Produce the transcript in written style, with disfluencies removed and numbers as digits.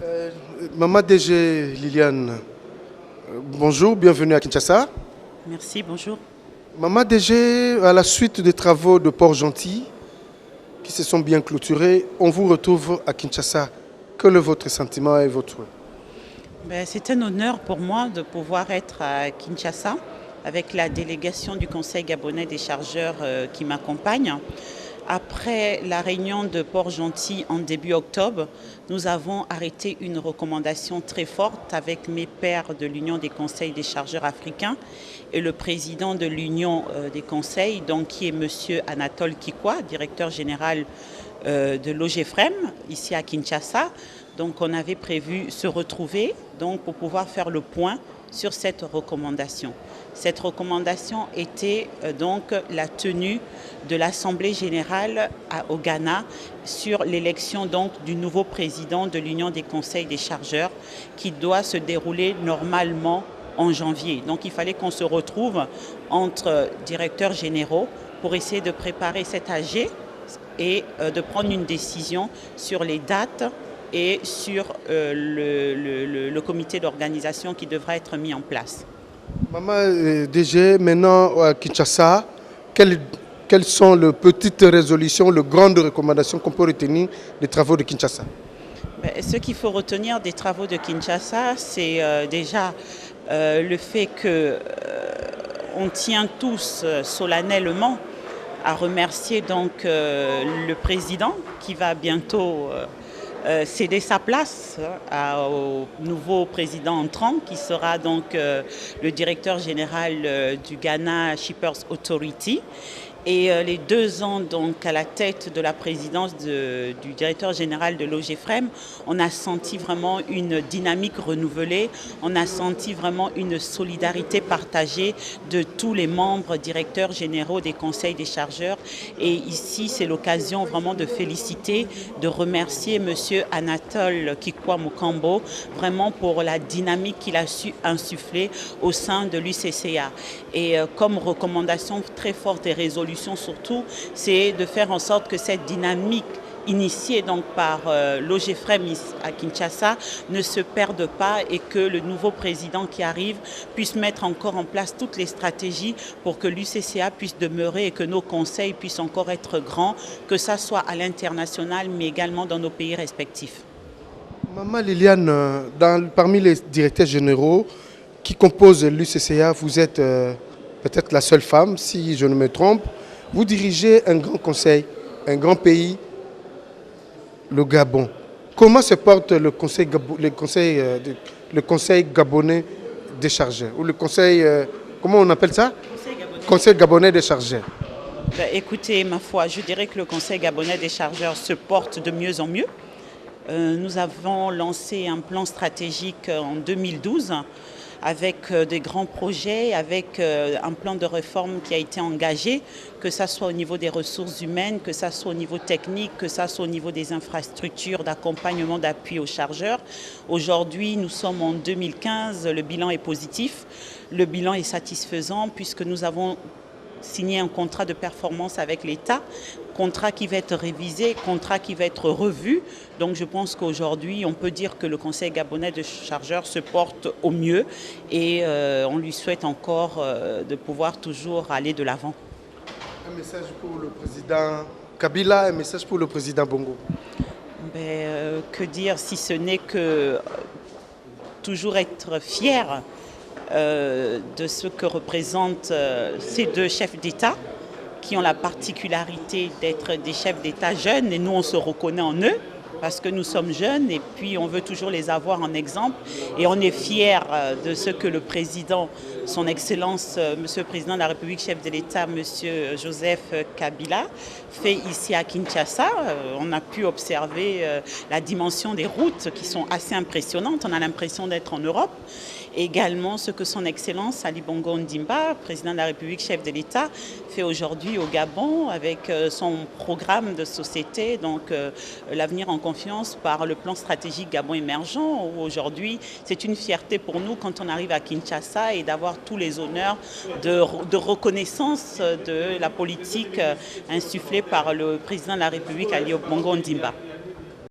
Euh, Maman DG Liliane, bonjour, bienvenue à Kinshasa. Merci, bonjour. Maman DG, à la suite des travaux de Port-Gentil qui se sont bien clôturés, on vous retrouve à Kinshasa. Quel est votre sentiment et votre souhait? C'est un honneur pour moi de pouvoir être à Kinshasa avec la délégation du Conseil gabonais des chargeurs qui m'accompagne. Après la réunion de Port-Gentil en début octobre, nous avons arrêté une recommandation très forte avec mes pairs de l'Union des conseils des chargeurs africains et le président de l'Union des conseils, donc, qui est M. Anatole Kikwa, directeur général de l'OGFREM, ici à Kinshasa. Donc on avait prévu se retrouver pour pouvoir faire le point sur cette recommandation. Cette recommandation était donc la tenue de l'Assemblée générale au Ghana sur l'élection du nouveau président de l'Union des conseils des chargeurs qui doit se dérouler normalement en janvier. Donc il fallait qu'on se retrouve entre directeurs généraux pour essayer de préparer cet AG et de prendre une décision sur les dates et sur le comité d'organisation qui devra être mis en place. Maman DG, maintenant à Kinshasa, quelles sont les petites résolutions, les grandes recommandations qu'on peut retenir des travaux de Kinshasa? Ce qu'il faut retenir des travaux de Kinshasa, c'est déjà le fait qu'on tient tous solennellement à remercier le président qui va bientôt céder sa place au nouveau président entrant qui sera le directeur général du Ghana Shippers Authority. Et les 2 ans à la tête de la présidence du directeur général de l'OGFREM, on a senti vraiment une dynamique renouvelée, on a senti vraiment une solidarité partagée de tous les membres directeurs généraux des conseils des chargeurs. Et ici, c'est l'occasion vraiment de féliciter, de remercier M. Anatole Kikwa Mukambo vraiment pour la dynamique qu'il a su insuffler au sein de l'UCCA. Et comme recommandation très forte et résolution surtout, c'est de faire en sorte que cette dynamique initiée par l'OGFREM à Kinshasa ne se perde pas et que le nouveau président qui arrive puisse mettre encore en place toutes les stratégies pour que l'UCCA puisse demeurer et que nos conseils puissent encore être grands, que ça soit à l'international mais également dans nos pays respectifs. Maman Liliane, parmi les directeurs généraux qui composent l'UCCA, vous êtes peut-être la seule femme, si je ne me trompe. Vous dirigez un grand conseil, un grand pays, le Gabon. Comment se porte le conseil gabonais des chargeurs? Ou le conseil, comment on appelle ça? Conseil gabonais des chargeurs. Écoutez, ma foi, je dirais que le conseil gabonais des chargeurs se porte de mieux en mieux. Nous avons lancé un plan stratégique en 2012 avec des grands projets, avec un plan de réforme qui a été engagé, que ce soit au niveau des ressources humaines, que ce soit au niveau technique, que ce soit au niveau des infrastructures d'accompagnement, d'appui aux chargeurs. Aujourd'hui, nous sommes en 2015, le bilan est positif, le bilan est satisfaisant puisque nous avons signé un contrat de performance avec l'État, contrat qui va être révisé, contrat qui va être revu. Donc je pense qu'aujourd'hui, on peut dire que le Conseil gabonais de chargeurs se porte au mieux et on lui souhaite encore de pouvoir toujours aller de l'avant. Un message pour le président Kabila, un message pour le président Bongo. Que dire si ce n'est que toujours être fier de ce que représentent ces 2 chefs d'État qui ont la particularité d'être des chefs d'État jeunes et nous on se reconnaît en eux parce que nous sommes jeunes et puis on veut toujours les avoir en exemple et on est fiers de ce que le président, son Excellence, Monsieur le Président de la République, chef de l'État, Monsieur Joseph Kabila, fait ici à Kinshasa. On a pu observer la dimension des routes qui sont assez impressionnantes. On a l'impression d'être en Europe. Également ce que son Excellence Ali Bongo Ondimba, président de la République, chef de l'État, fait aujourd'hui au Gabon avec son programme de société, l'avenir en confiance par le plan stratégique Gabon émergent, où aujourd'hui c'est une fierté pour nous quand on arrive à Kinshasa et d'avoir tous les honneurs de reconnaissance de la politique insufflée par le président de la République Ali Bongo Ondimba.